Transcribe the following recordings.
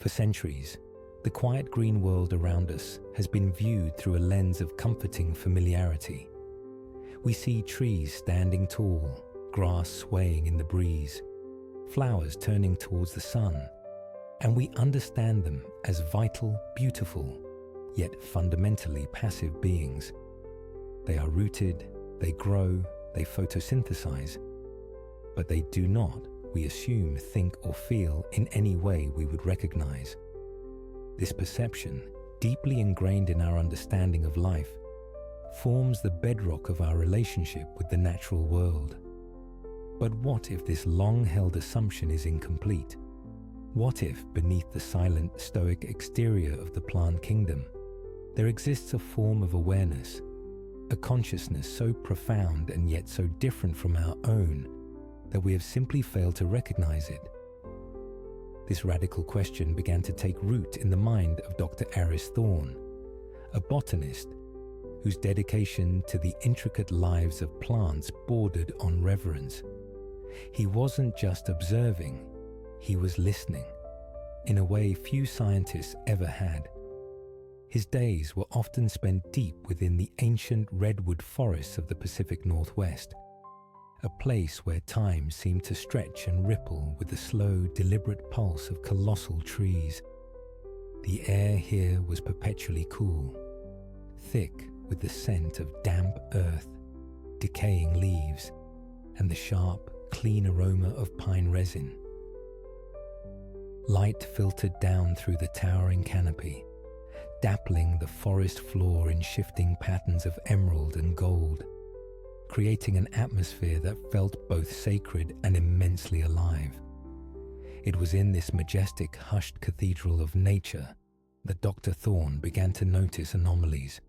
For centuries, the quiet green world around us has been viewed through a lens of comforting familiarity. We see trees standing tall, grass swaying in the breeze, flowers turning towards the sun, and we understand them as vital, beautiful, yet fundamentally passive beings. They are rooted, they grow, they photosynthesize, but they do not, we assume, think or feel in any way we would recognize. This perception, deeply ingrained in our understanding of life, forms the bedrock of our relationship with the natural world. But what if this long-held assumption is incomplete? What if, beneath the silent, stoic exterior of the plant kingdom, there exists a form of awareness, a consciousness so profound and yet so different from our own that we have simply failed to recognize it? This radical question began to take root in the mind of Dr. Aris Thorne, a botanist whose dedication to the intricate lives of plants bordered on reverence. He wasn't just observing, he was listening, in a way few scientists ever had. His days were often spent deep within the ancient redwood forests of the Pacific Northwest, a place where time seemed to stretch and ripple with the slow, deliberate pulse of colossal trees. The air here was perpetually cool, thick with the scent of damp earth, decaying leaves, and the sharp, clean aroma of pine resin. Light filtered down through the towering canopy, dappling the forest floor in shifting patterns of emerald and gold, creating an atmosphere that felt both sacred and immensely alive. It was in this majestic, hushed cathedral of nature that Dr. Thorne began to notice anomalies.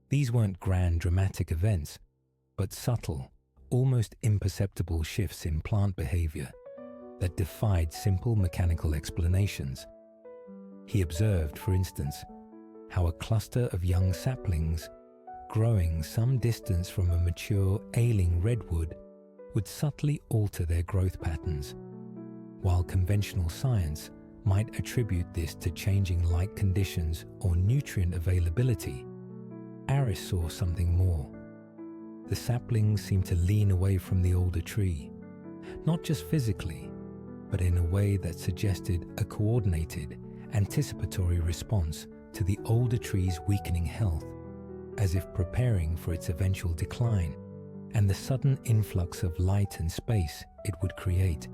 These weren't grand, dramatic events, but subtle, almost imperceptible shifts in plant behavior that defied simple mechanical explanations. He observed, for instance, how a cluster of young saplings growing some distance from a mature, ailing redwood would subtly alter their growth patterns. While conventional science might attribute this to changing light conditions or nutrient availability, Aris saw something more. The saplings seemed to lean away from the older tree, not just physically, but in a way that suggested a coordinated, anticipatory response to the older tree's weakening health, as if preparing for its eventual decline and the sudden influx of light and space it would create.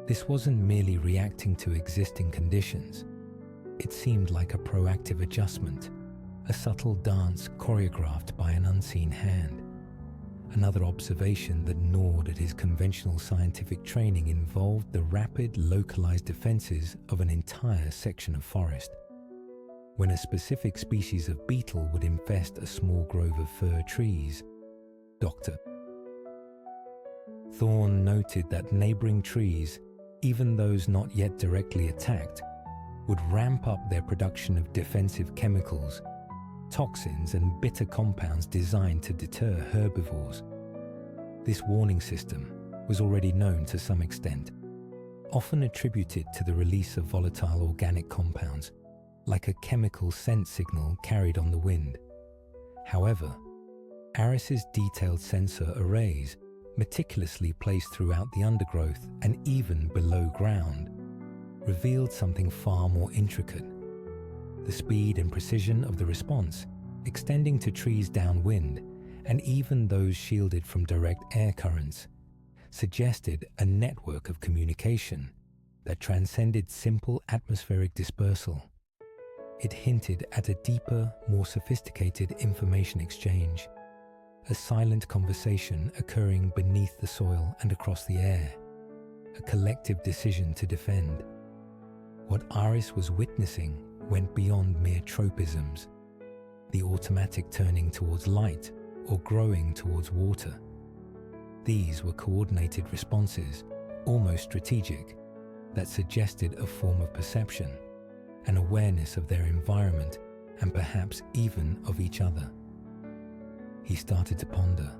This wasn't merely reacting to existing conditions. It seemed like a proactive adjustment, a subtle dance choreographed by an unseen hand. Another observation that gnawed at his conventional scientific training involved the rapid, localized defenses of an entire section of forest. When a specific species of beetle would infest a small grove of fir trees, Dr. Thorne noted that neighboring trees, even those not yet directly attacked, would ramp up their production of defensive chemicals, toxins and bitter compounds designed to deter herbivores. This warning system was already known to some extent, often attributed to the release of volatile organic compounds, like a chemical scent signal carried on the wind. However, Aris's detailed sensor arrays, meticulously placed throughout the undergrowth and even below ground, revealed something far more intricate. The speed and precision of the response, extending to trees downwind and even those shielded from direct air currents, suggested a network of communication that transcended simple atmospheric dispersal. It hinted at a deeper, more sophisticated information exchange, a silent conversation occurring beneath the soil and across the air, a collective decision to defend. What Aris was witnessing went beyond mere tropisms, the automatic turning towards light or growing towards water. These were coordinated responses, almost strategic, that suggested a form of perception, an awareness of their environment and perhaps even of each other. He started to ponder,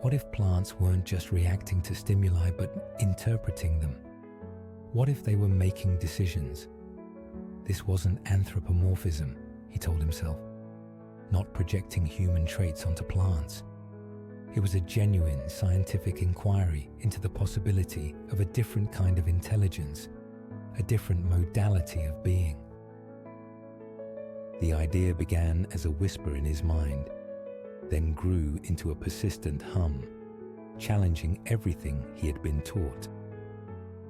what if plants weren't just reacting to stimuli but interpreting them? What if they were making decisions? This wasn't anthropomorphism, he told himself, not projecting human traits onto plants. It was a genuine scientific inquiry into the possibility of a different kind of intelligence, a different modality of being. The idea began as a whisper in his mind, then grew into a persistent hum, challenging everything he had been taught.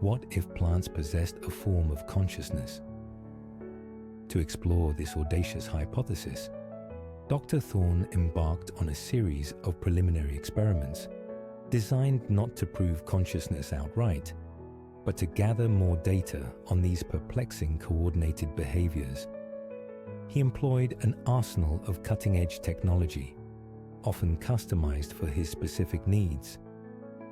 What if plants possessed a form of consciousness? To explore this audacious hypothesis, Dr. Thorne embarked on a series of preliminary experiments designed not to prove consciousness outright, but to gather more data on these perplexing coordinated behaviors. He employed an arsenal of cutting-edge technology, often customized for his specific needs.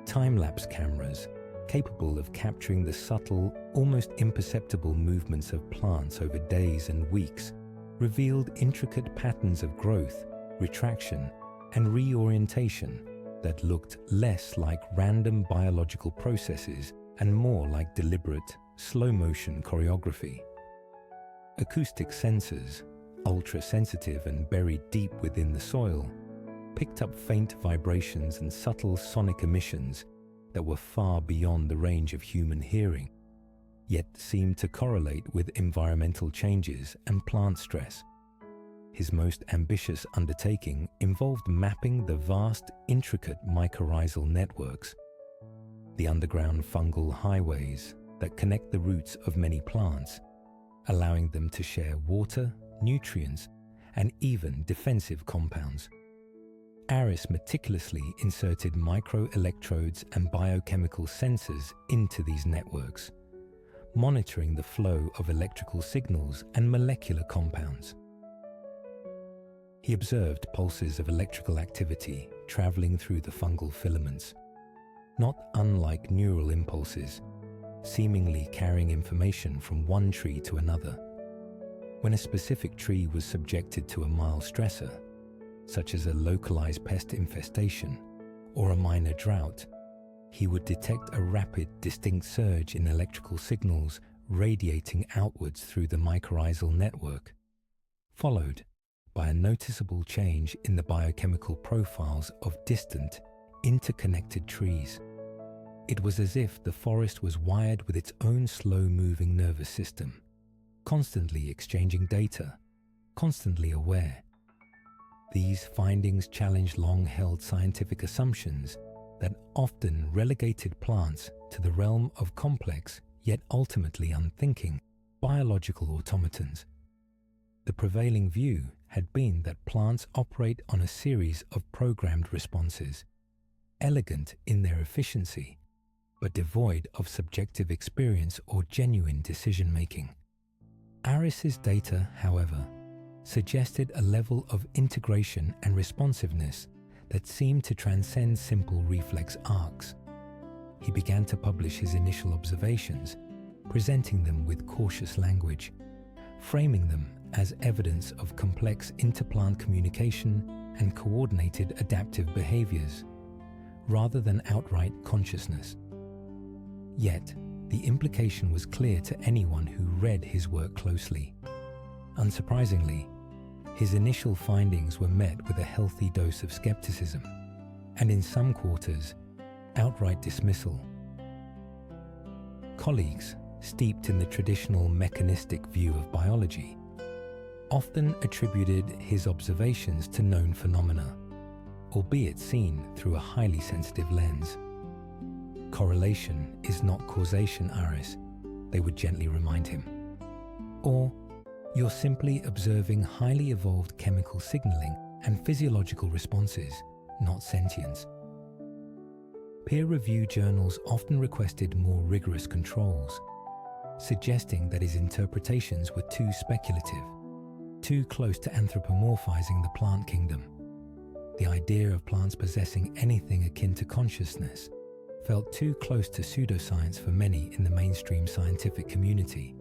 Time-lapse cameras, capable of capturing the subtle, almost imperceptible movements of plants over days and weeks, revealed intricate patterns of growth, retraction, and reorientation that looked less like random biological processes and more like deliberate, slow-motion choreography. Acoustic sensors, ultra-sensitive and buried deep within the soil, picked up faint vibrations and subtle sonic emissions that were far beyond the range of human hearing, yet seemed to correlate with environmental changes and plant stress. His most ambitious undertaking involved mapping the vast, intricate mycorrhizal networks, the underground fungal highways that connect the roots of many plants, allowing them to share water, nutrients, and even defensive compounds. Aris meticulously inserted microelectrodes and biochemical sensors into these networks, monitoring the flow of electrical signals and molecular compounds. He observed pulses of electrical activity traveling through the fungal filaments, not unlike neural impulses, seemingly carrying information from one tree to another. When a specific tree was subjected to a mild stressor, such as a localized pest infestation or a minor drought, he would detect a rapid, distinct surge in electrical signals radiating outwards through the mycorrhizal network, followed by a noticeable change in the biochemical profiles of distant, interconnected trees. It was as if the forest was wired with its own slow-moving nervous system, constantly exchanging data, constantly aware. These findings challenged long-held scientific assumptions that often relegated plants to the realm of complex, yet ultimately unthinking, biological automatons. The prevailing view had been that plants operate on a series of programmed responses, elegant in their efficiency, but devoid of subjective experience or genuine decision-making. Aris's data, however, suggested a level of integration and responsiveness that seemed to transcend simple reflex arcs. He began to publish his initial observations, presenting them with cautious language, framing them as evidence of complex interplant communication and coordinated adaptive behaviors, rather than outright consciousness. Yet, the implication was clear to anyone who read his work closely. Unsurprisingly, his initial findings were met with a healthy dose of skepticism, and in some quarters, outright dismissal. Colleagues, steeped in the traditional mechanistic view of biology, often attributed his observations to known phenomena, albeit seen through a highly sensitive lens. Correlation is not causation, Aris, they would gently remind him. Or, you're simply observing highly evolved chemical signaling and physiological responses, not sentience. Peer-reviewed journals often requested more rigorous controls, suggesting that his interpretations were too speculative, too close to anthropomorphizing the plant kingdom. The idea of plants possessing anything akin to consciousness felt too close to pseudoscience for many in the mainstream scientific community,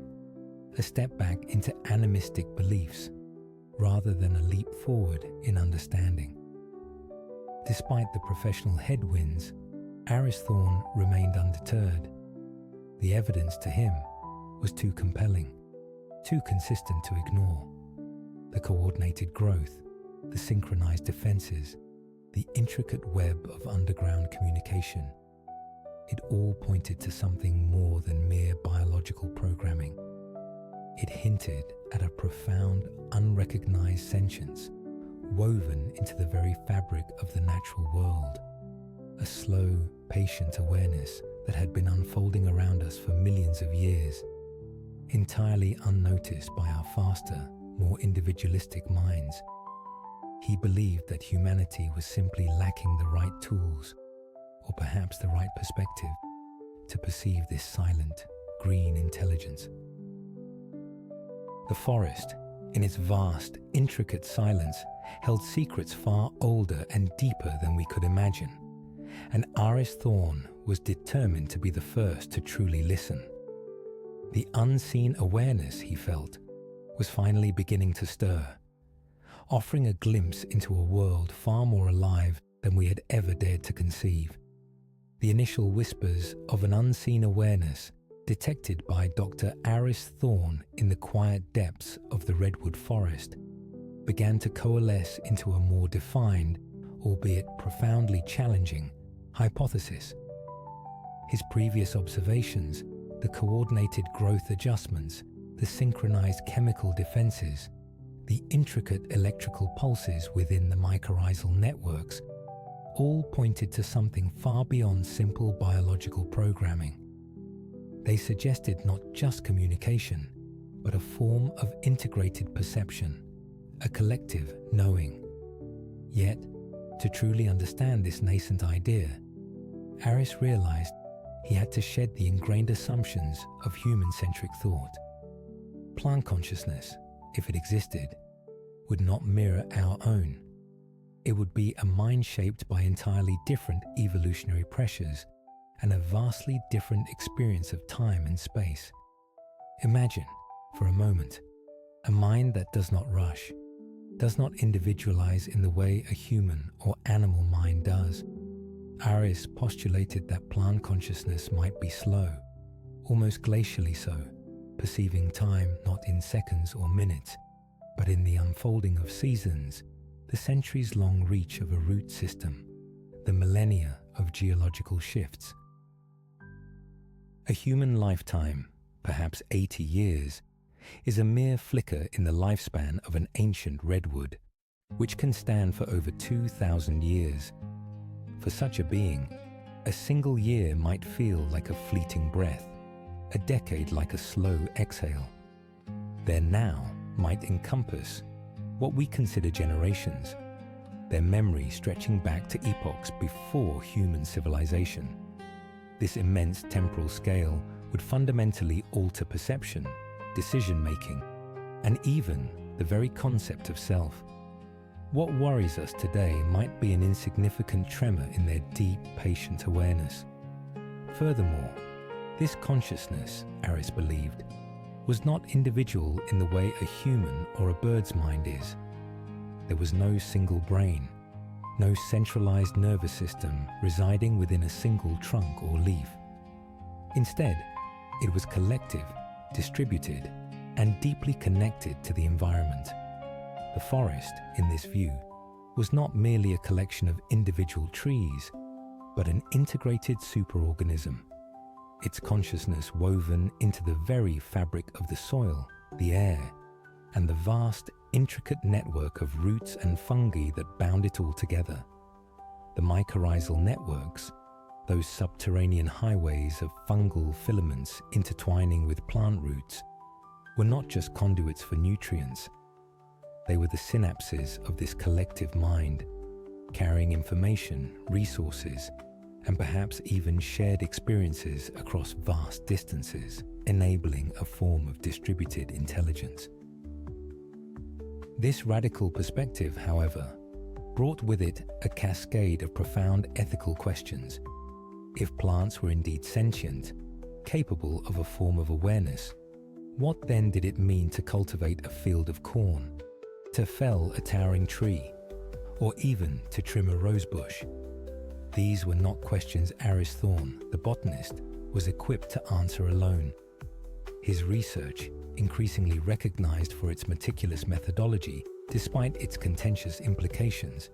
a step back into animistic beliefs rather than a leap forward in understanding. Despite the professional headwinds, Aris Thorne remained undeterred. The evidence to him was too compelling, too consistent to ignore. The coordinated growth, the synchronized defenses, the intricate web of underground communication. It all pointed to something more than mere biological programming. It hinted at a profound, unrecognized sentience woven into the very fabric of the natural world. A slow, patient awareness that had been unfolding around us for millions of years, entirely unnoticed by our faster, more individualistic minds. He believed that humanity was simply lacking the right tools, or perhaps the right perspective, to perceive this silent, green intelligence. The forest, in its vast, intricate silence, held secrets far older and deeper than we could imagine, and Aris Thorne was determined to be the first to truly listen. The unseen awareness, he felt, was finally beginning to stir, offering a glimpse into a world far more alive than we had ever dared to conceive. The initial whispers of an unseen awareness detected by Dr. Aris Thorne in the quiet depths of the redwood forest began to coalesce into a more defined, albeit profoundly challenging, hypothesis. His previous observations, the coordinated growth adjustments, the synchronized chemical defenses, the intricate electrical pulses within the mycorrhizal networks, all pointed to something far beyond simple biological programming. They suggested not just communication, but a form of integrated perception, a collective knowing. Yet, to truly understand this nascent idea, Aris realized he had to shed the ingrained assumptions of human-centric thought. Plant consciousness, if it existed, would not mirror our own. It would be a mind shaped by entirely different evolutionary pressures and a vastly different experience of time and space. Imagine, for a moment, a mind that does not rush, does not individualize in the way a human or animal mind does. Aris postulated that plant consciousness might be slow, almost glacially so, perceiving time not in seconds or minutes, but in the unfolding of seasons, the centuries-long reach of a root system, the millennia of geological shifts. A human lifetime, perhaps 80 years, is a mere flicker in the lifespan of an ancient redwood, which can stand for over 2,000 years. For such a being, a single year might feel like a fleeting breath, a decade like a slow exhale. Their now might encompass what we consider generations, their memory stretching back to epochs before human civilization. This immense temporal scale would fundamentally alter perception, decision-making, and even the very concept of self. What worries us today might be an insignificant tremor in their deep, patient awareness. Furthermore, this consciousness, Aris believed, was not individual in the way a human or a bird's mind is. There was no single brain, no centralized nervous system residing within a single trunk or leaf. Instead, it was collective, distributed, and deeply connected to the environment. The forest, in this view, was not merely a collection of individual trees, but an integrated superorganism, its consciousness woven into the very fabric of the soil, the air, and the vast, intricate network of roots and fungi that bound it all together. The mycorrhizal networks, those subterranean highways of fungal filaments intertwining with plant roots, were not just conduits for nutrients. They were the synapses of this collective mind, carrying information, resources, and perhaps even shared experiences across vast distances, enabling a form of distributed intelligence. This radical perspective, however, brought with it a cascade of profound ethical questions. If plants were indeed sentient, capable of a form of awareness, what then did it mean to cultivate a field of corn, to fell a towering tree, or even to trim a rosebush? These were not questions Aris Thorne, the botanist, was equipped to answer alone. His research, increasingly recognized for its meticulous methodology despite its contentious implications,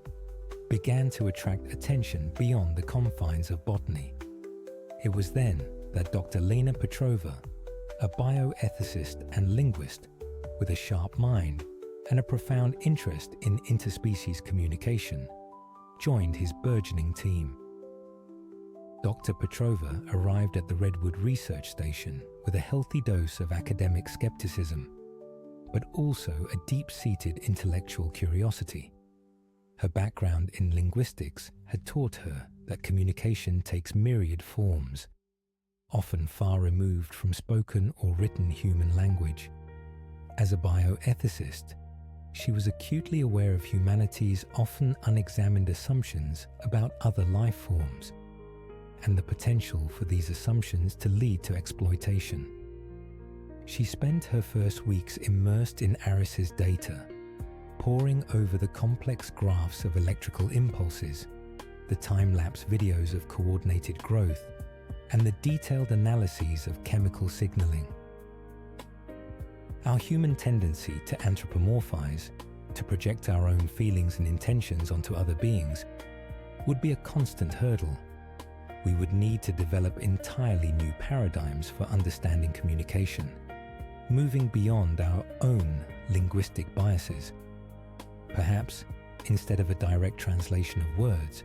began to attract attention beyond the confines of botany. It was then that Dr. Lena Petrova, a bioethicist and linguist with a sharp mind and a profound interest in interspecies communication, joined his burgeoning team. Dr. Petrova arrived at the Redwood Research Station with a healthy dose of academic skepticism, but also a deep-seated intellectual curiosity. Her background in linguistics had taught her that communication takes myriad forms, often far removed from spoken or written human language. As a bioethicist, she was acutely aware of humanity's often unexamined assumptions about other life forms, and the potential for these assumptions to lead to exploitation. She spent her first weeks immersed in Aris's data, poring over the complex graphs of electrical impulses, the time-lapse videos of coordinated growth, and the detailed analyses of chemical signaling. Our human tendency to anthropomorphize, to project our own feelings and intentions onto other beings, would be a constant hurdle. We would need to develop entirely new paradigms for understanding communication, moving beyond our own linguistic biases. Perhaps, instead of a direct translation of words,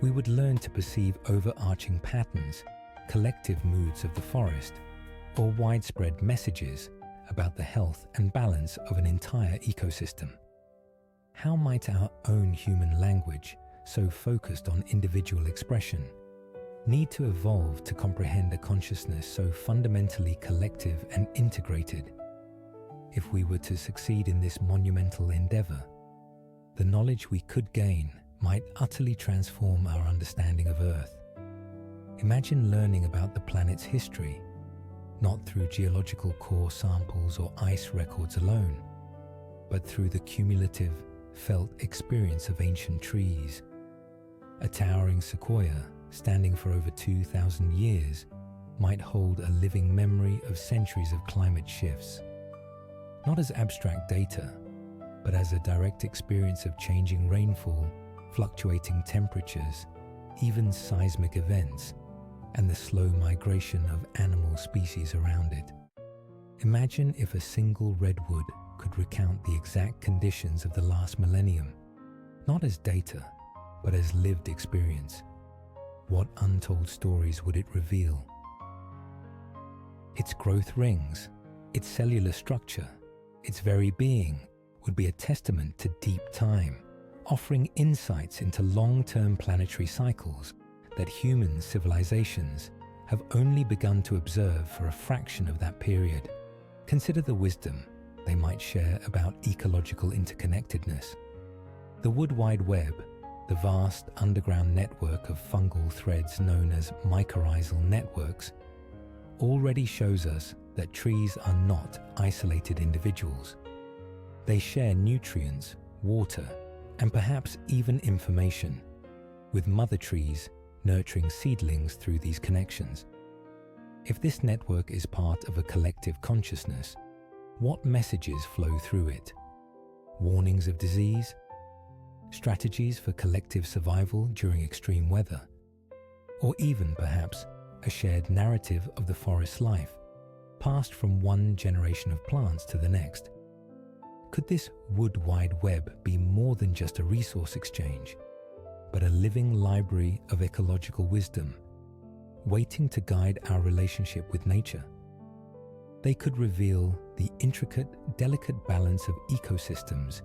we would learn to perceive overarching patterns, collective moods of the forest, or widespread messages about the health and balance of an entire ecosystem. How might our own human language, so focused on individual expression, need to evolve to comprehend a consciousness so fundamentally collective and integrated? If we were to succeed in this monumental endeavor, the knowledge we could gain might utterly transform our understanding of Earth. Imagine learning about the planet's history, not through geological core samples or ice records alone, but through the cumulative, felt experience of ancient trees. A towering sequoia, standing for over 2,000 years, might hold a living memory of centuries of climate shifts, not as abstract data, but as a direct experience of changing rainfall, fluctuating temperatures, even seismic events, and the slow migration of animal species around it. Imagine if a single redwood could recount the exact conditions of the last millennium, not as data, but as lived experience. What untold stories would it reveal? Its growth rings, its cellular structure, its very being would be a testament to deep time, offering insights into long-term planetary cycles that human civilizations have only begun to observe for a fraction of that period. Consider the wisdom they might share about ecological interconnectedness. The Wood Wide Web, the vast underground network of fungal threads known as mycorrhizal networks, already shows us that trees are not isolated individuals. They share nutrients, water, and perhaps even information, with mother trees nurturing seedlings through these connections. If this network is part of a collective consciousness, what messages flow through it? Warnings of disease? Strategies for collective survival during extreme weather? Or even perhaps a shared narrative of the forest's life, passed from one generation of plants to the next? Could this wood wide web be more than just a resource exchange, but a living library of ecological wisdom, waiting to guide our relationship with nature? They could reveal the intricate, delicate balance of ecosystems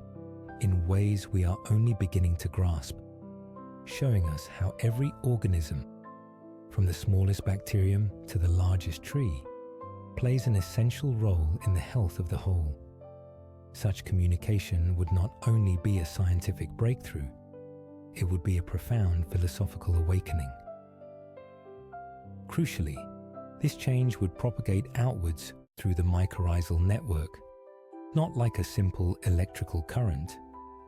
in ways we are only beginning to grasp, showing us how every organism, from the smallest bacterium to the largest tree, plays an essential role in the health of the whole. Such communication would not only be a scientific breakthrough, it would be a profound philosophical awakening. Crucially, this change would propagate outwards through the mycorrhizal network, not like a simple electrical current,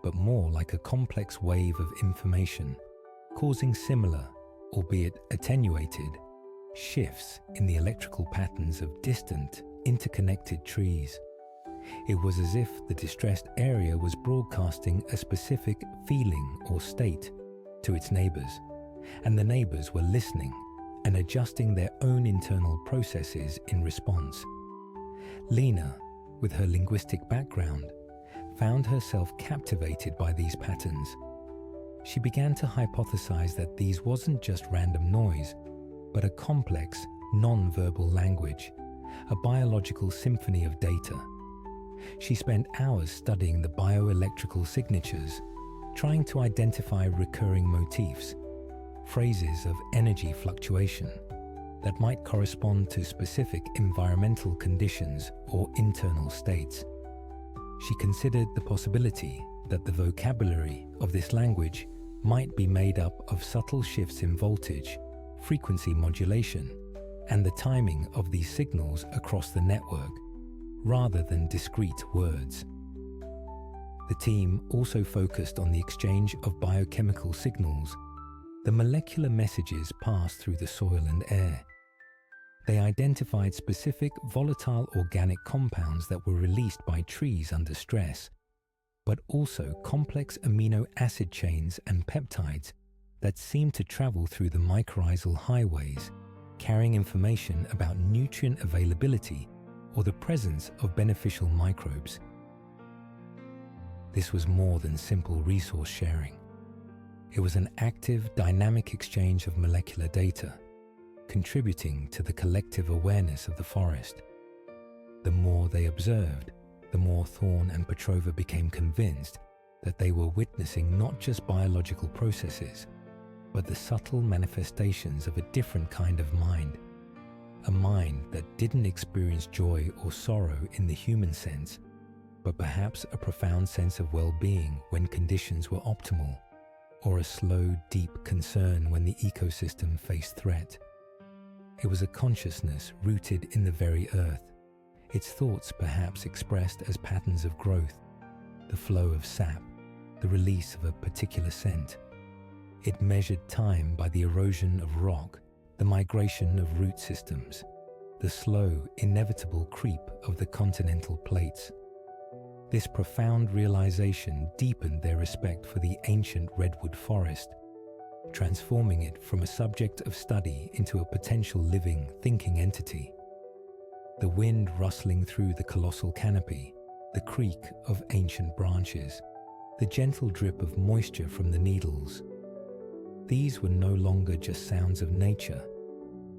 but more like a complex wave of information, causing similar, albeit attenuated, shifts in the electrical patterns of distant, interconnected trees. It was as if the distressed area was broadcasting a specific feeling or state to its neighbors, and the neighbors were listening and adjusting their own internal processes in response. Lena, with her linguistic background, found herself captivated by these patterns. She began to hypothesize that these wasn't just random noise, but a complex, non-verbal language, a biological symphony of data. She spent hours studying the bioelectrical signatures, trying to identify recurring motifs, phrases of energy fluctuation that might correspond to specific environmental conditions or internal states. She considered the possibility that the vocabulary of this language might be made up of subtle shifts in voltage, frequency modulation, and the timing of these signals across the network, rather than discrete words. The team also focused on the exchange of biochemical signals, the molecular messages passed through the soil and air. They identified specific volatile organic compounds that were released by trees under stress, but also complex amino acid chains and peptides that seemed to travel through the mycorrhizal highways, carrying information about nutrient availability or the presence of beneficial microbes. This was more than simple resource sharing. It was an active, dynamic exchange of molecular data, contributing to the collective awareness of the forest. The more they observed, the more Thorne and Petrova became convinced that they were witnessing not just biological processes, but the subtle manifestations of a different kind of mind, a mind that didn't experience joy or sorrow in the human sense, but perhaps a profound sense of well-being when conditions were optimal, or a slow, deep concern when the ecosystem faced threat. It was a consciousness rooted in the very earth, its thoughts perhaps expressed as patterns of growth, the flow of sap, the release of a particular scent. It measured time by the erosion of rock, the migration of root systems, the slow, inevitable creep of the continental plates. This profound realization deepened their respect for the ancient redwood forest, transforming it from a subject of study into a potential living, thinking entity. The wind rustling through the colossal canopy, the creak of ancient branches, the gentle drip of moisture from the needles. These were no longer just sounds of nature,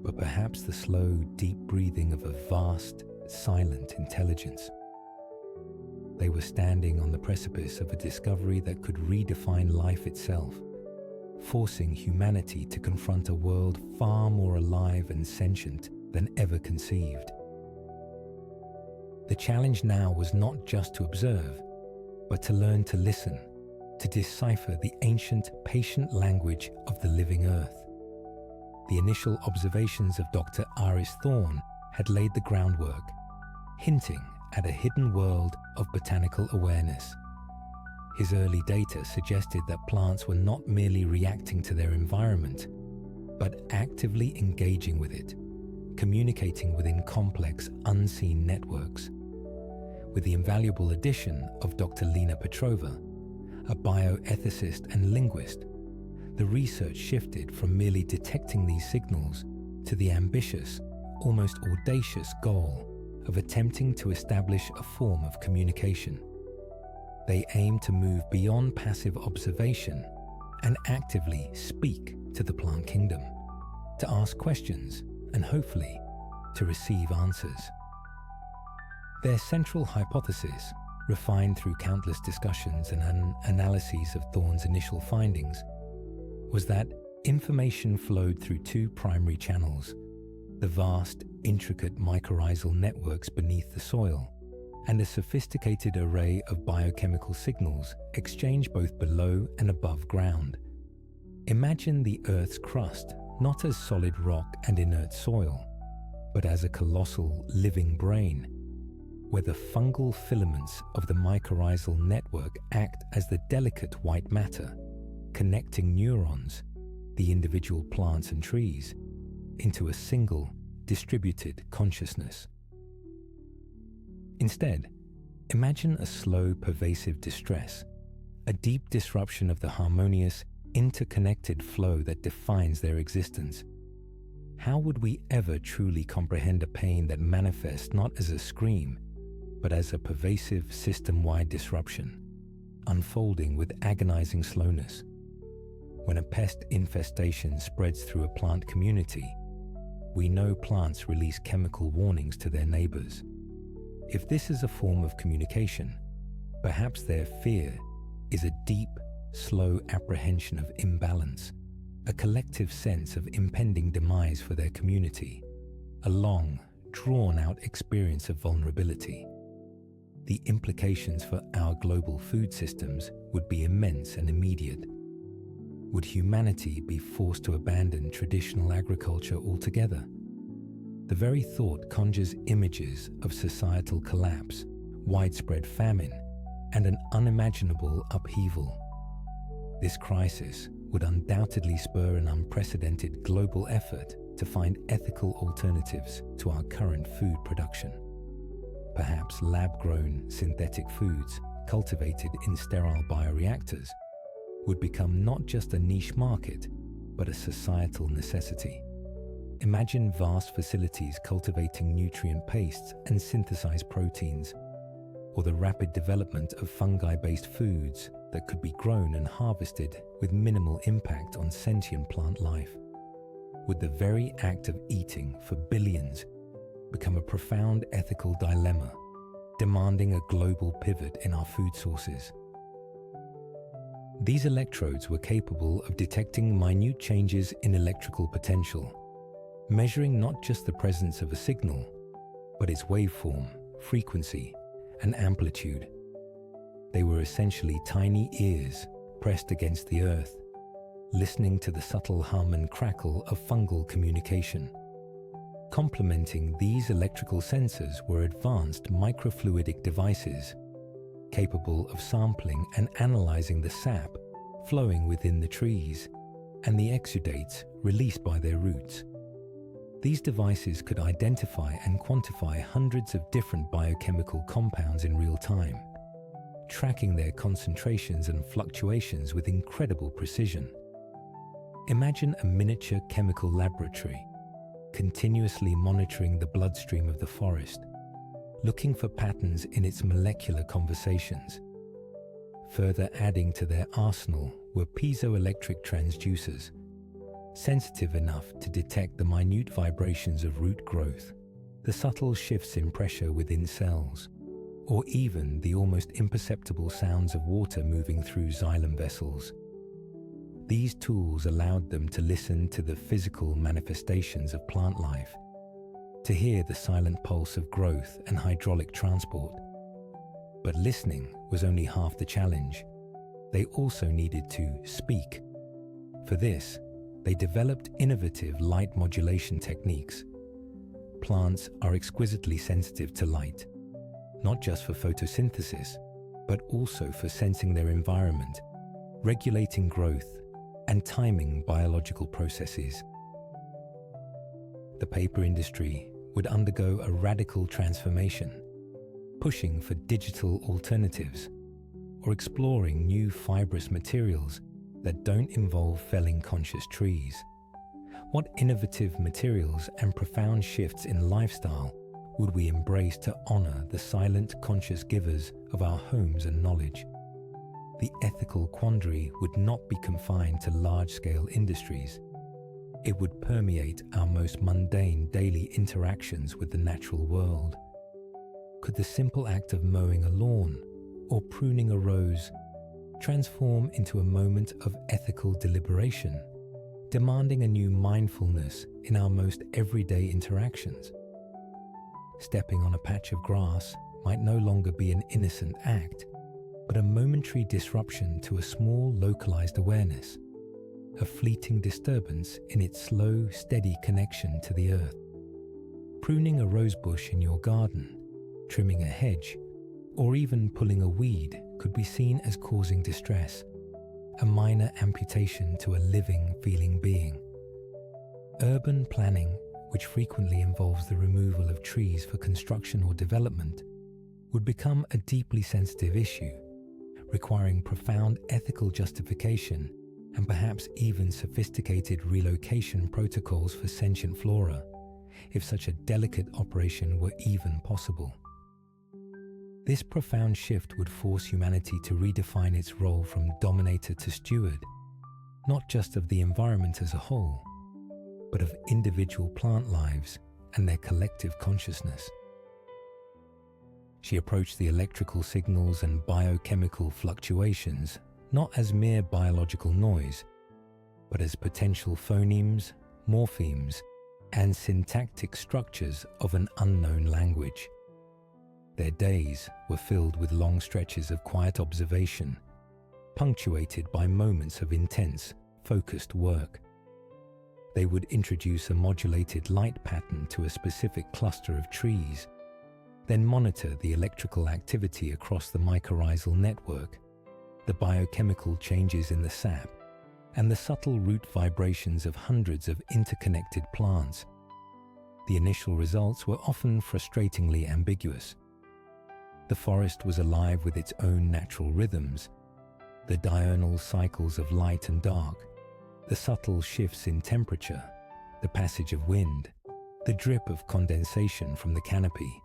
but perhaps the slow, deep breathing of a vast, silent intelligence. They were standing on the precipice of a discovery that could redefine life itself, forcing humanity to confront a world far more alive and sentient than ever conceived. The challenge now was not just to observe, but to learn to listen, to decipher the ancient, patient language of the living earth. The initial observations of Dr. Iris Thorne had laid the groundwork, hinting at a hidden world of botanical awareness. His early data suggested that plants were not merely reacting to their environment, but actively engaging with it, communicating within complex, unseen networks. With the invaluable addition of Dr. Lena Petrova, a bioethicist and linguist, the research shifted from merely detecting these signals to the ambitious, almost audacious goal of attempting to establish a form of communication. They aim to move beyond passive observation and actively speak to the plant kingdom, to ask questions and hopefully to receive answers. Their central hypothesis, refined through countless discussions and analyses of Thorne's initial findings, was that information flowed through two primary channels: the vast, intricate mycorrhizal networks beneath the soil, and a sophisticated array of biochemical signals exchanged both below and above ground. Imagine the Earth's crust not as solid rock and inert soil, but as a colossal living brain, where the fungal filaments of the mycorrhizal network act as the delicate white matter, connecting neurons, the individual plants and trees, into a single, distributed consciousness. Instead, imagine a slow, pervasive distress, a deep disruption of the harmonious, interconnected flow that defines their existence. How would we ever truly comprehend a pain that manifests not as a scream, but as a pervasive, system-wide disruption, unfolding with agonizing slowness? When a pest infestation spreads through a plant community, we know plants release chemical warnings to their neighbors. If this is a form of communication, perhaps their fear is a deep, slow apprehension of imbalance, a collective sense of impending demise for their community, a long, drawn-out experience of vulnerability. The implications for our global food systems would be immense and immediate. Would humanity be forced to abandon traditional agriculture altogether? The very thought conjures images of societal collapse, widespread famine, and an unimaginable upheaval. This crisis would undoubtedly spur an unprecedented global effort to find ethical alternatives to our current food production. Perhaps lab-grown synthetic foods cultivated in sterile bioreactors would become not just a niche market, but a societal necessity. Imagine vast facilities cultivating nutrient pastes and synthesized proteins, or the rapid development of fungi-based foods that could be grown and harvested with minimal impact on sentient plant life. Would the very act of eating for billions become a profound ethical dilemma, demanding a global pivot in our food sources? These electrodes were capable of detecting minute changes in electrical potential, measuring not just the presence of a signal, but its waveform, frequency, and amplitude. They were essentially tiny ears pressed against the earth, listening to the subtle hum and crackle of fungal communication. Complementing these electrical sensors were advanced microfluidic devices, capable of sampling and analyzing the sap flowing within the trees and the exudates released by their roots. These devices could identify and quantify hundreds of different biochemical compounds in real time, tracking their concentrations and fluctuations with incredible precision. Imagine a miniature chemical laboratory, continuously monitoring the bloodstream of the forest, looking for patterns in its molecular conversations. Further adding to their arsenal were piezoelectric transducers, sensitive enough to detect the minute vibrations of root growth, the subtle shifts in pressure within cells, or even the almost imperceptible sounds of water moving through xylem vessels. These tools allowed them to listen to the physical manifestations of plant life, to hear the silent pulse of growth and hydraulic transport. But listening was only half the challenge. They also needed to speak. For this, they developed innovative light modulation techniques. Plants are exquisitely sensitive to light, not just for photosynthesis, but also for sensing their environment, regulating growth, and timing biological processes. The paper industry would undergo a radical transformation, pushing for digital alternatives or exploring new fibrous materials that don't involve felling conscious trees. What innovative materials and profound shifts in lifestyle would we embrace to honor the silent conscious givers of our homes and knowledge? The ethical quandary would not be confined to large-scale industries. It would permeate our most mundane daily interactions with the natural world. Could the simple act of mowing a lawn or pruning a rose transform into a moment of ethical deliberation, demanding a new mindfulness in our most everyday interactions? Stepping on a patch of grass might no longer be an innocent act, but a momentary disruption to a small localized awareness, a fleeting disturbance in its slow, steady connection to the earth. Pruning a rosebush in your garden, trimming a hedge, or even pulling a weed could be seen as causing distress, a minor amputation to a living, feeling being. Urban planning, which frequently involves the removal of trees for construction or development, would become a deeply sensitive issue, requiring profound ethical justification and perhaps even sophisticated relocation protocols for sentient flora, if such a delicate operation were even possible. This profound shift would force humanity to redefine its role from dominator to steward, not just of the environment as a whole, but of individual plant lives and their collective consciousness. She approached the electrical signals and biochemical fluctuations not as mere biological noise, but as potential phonemes, morphemes, and syntactic structures of an unknown language. Their days were filled with long stretches of quiet observation, punctuated by moments of intense, focused work. They would introduce a modulated light pattern to a specific cluster of trees, then monitor the electrical activity across the mycorrhizal network, the biochemical changes in the sap, and the subtle root vibrations of hundreds of interconnected plants. The initial results were often frustratingly ambiguous. The forest was alive with its own natural rhythms, the diurnal cycles of light and dark, the subtle shifts in temperature, the passage of wind, the drip of condensation from the canopy,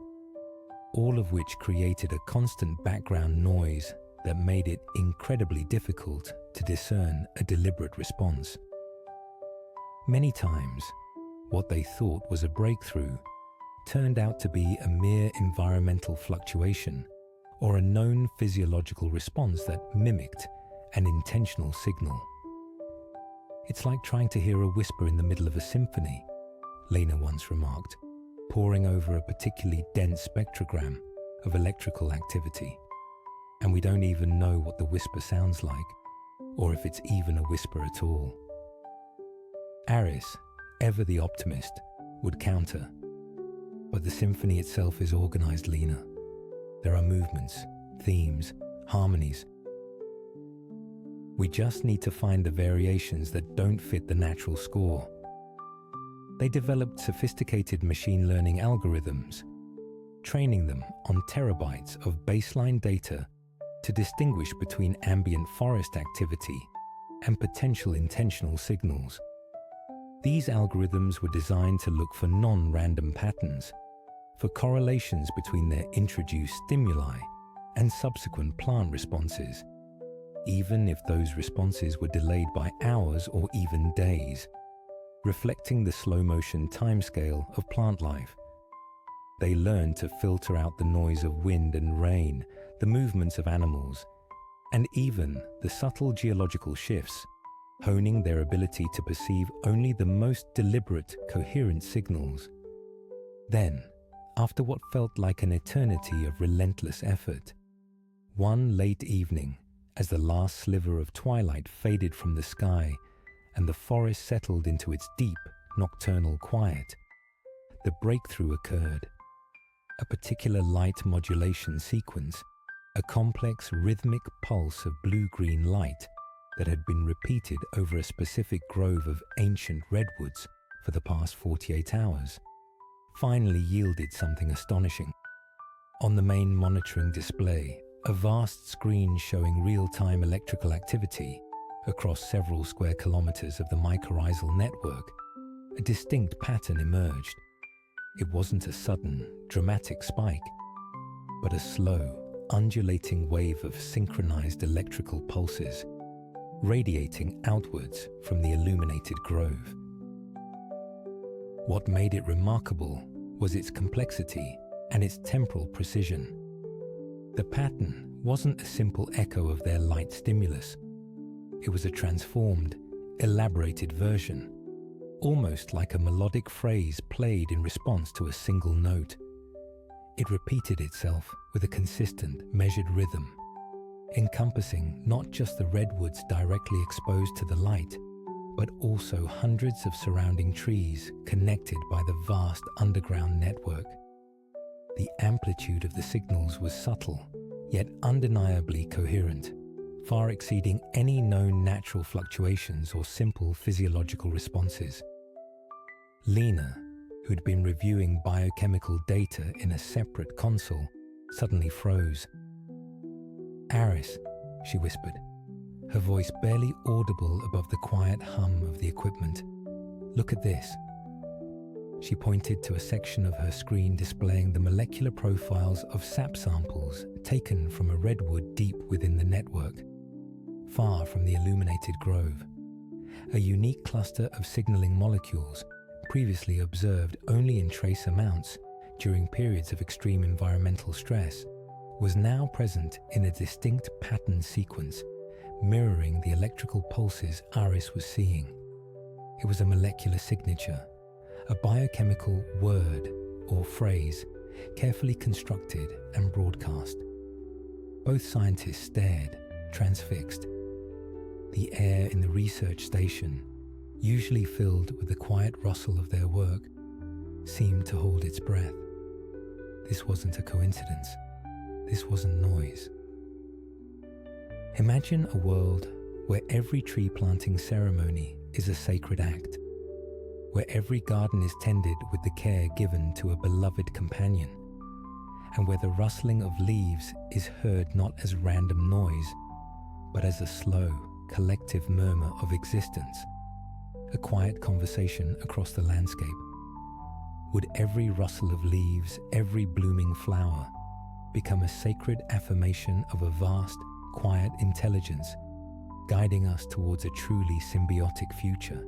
all of which created a constant background noise that made it incredibly difficult to discern a deliberate response. Many times, what they thought was a breakthrough turned out to be a mere environmental fluctuation or a known physiological response that mimicked an intentional signal. "It's like trying to hear a whisper in the middle of a symphony," Lena once remarked, poring over a particularly dense spectrogram of electrical activity. And we don't even know what the whisper sounds like, or if it's even a whisper at all. Aris, ever the optimist, would counter, "But the symphony itself is organized, Lena. There are movements, themes, harmonies. We just need to find the variations that don't fit the natural score." They developed sophisticated machine learning algorithms, training them on terabytes of baseline data to distinguish between ambient forest activity and potential intentional signals. These algorithms were designed to look for non-random patterns, for correlations between their introduced stimuli and subsequent plant responses, even if those responses were delayed by hours or even days, reflecting the slow-motion timescale of plant life. They learned to filter out the noise of wind and rain, the movements of animals, and even the subtle geological shifts, honing their ability to perceive only the most deliberate, coherent signals. Then, after what felt like an eternity of relentless effort, one late evening, as the last sliver of twilight faded from the sky and the forest settled into its deep, nocturnal quiet, the breakthrough occurred. A particular light modulation sequence, a complex rhythmic pulse of blue-green light that had been repeated over a specific grove of ancient redwoods for the past 48 hours, finally yielded something astonishing. On the main monitoring display, a vast screen showing real-time electrical activity across several square kilometers of the mycorrhizal network, a distinct pattern emerged. It wasn't a sudden, dramatic spike, but a slow, undulating wave of synchronized electrical pulses, radiating outwards from the illuminated grove. What made it remarkable was its complexity and its temporal precision. The pattern wasn't a simple echo of their light stimulus. It was a transformed, elaborated version, almost like a melodic phrase played in response to a single note. It repeated itself with a consistent, measured rhythm, encompassing not just the redwoods directly exposed to the light, but also hundreds of surrounding trees connected by the vast underground network. The amplitude of the signals was subtle, yet undeniably coherent, far exceeding any known natural fluctuations or simple physiological responses. Lena, who'd been reviewing biochemical data in a separate console, suddenly froze. "Aris," she whispered, her voice barely audible above the quiet hum of the equipment. "Look at this." She pointed to a section of her screen displaying the molecular profiles of sap samples taken from a redwood deep within the network, far from the illuminated grove. A unique cluster of signaling molecules, previously observed only in trace amounts during periods of extreme environmental stress, was now present in a distinct pattern sequence, mirroring the electrical pulses Aris was seeing. It was a molecular signature, a biochemical word or phrase carefully constructed and broadcast. Both scientists stared, transfixed. The air in the research station, usually filled with the quiet rustle of their work, seemed to hold its breath. This wasn't a coincidence. This wasn't noise. Imagine a world where every tree planting ceremony is a sacred act, where every garden is tended with the care given to a beloved companion, and where the rustling of leaves is heard not as random noise, but as a slow, collective murmur of existence, a quiet conversation across the landscape. Would every rustle of leaves, every blooming flower, become a sacred affirmation of a vast, quiet intelligence, guiding us towards a truly symbiotic future?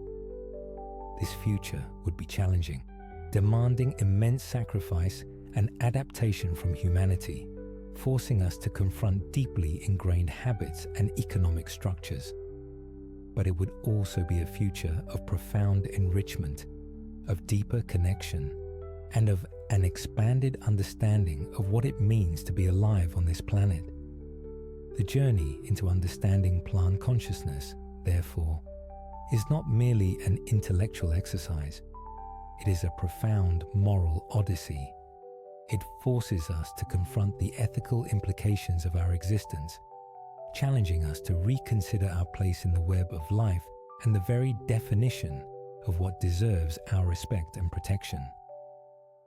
This future would be challenging, demanding immense sacrifice and adaptation from humanity, forcing us to confront deeply ingrained habits and economic structures. But it would also be a future of profound enrichment, of deeper connection, and of an expanded understanding of what it means to be alive on this planet. The journey into understanding plant consciousness, therefore, is not merely an intellectual exercise. It is a profound moral odyssey. It forces us to confront the ethical implications of our existence, challenging us to reconsider our place in the web of life and the very definition of what deserves our respect and protection.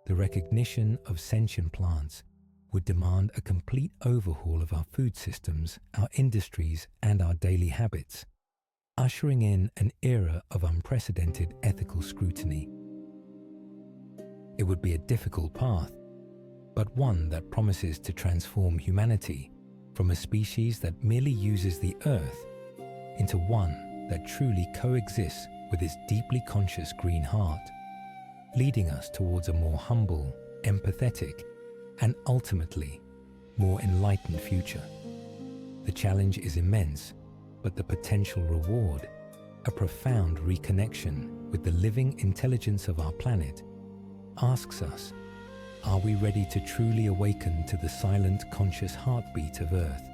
The recognition of sentient plants would demand a complete overhaul of our food systems, our industries, and our daily habits, ushering in an era of unprecedented ethical scrutiny. It would be a difficult path, but one that promises to transform humanity from a species that merely uses the earth into one that truly coexists with its deeply conscious green heart, leading us towards a more humble, empathetic, and ultimately more enlightened future. The challenge is immense, but the potential reward, a profound reconnection with the living intelligence of our planet, asks us, are we ready to truly awaken to the silent, conscious heartbeat of Earth?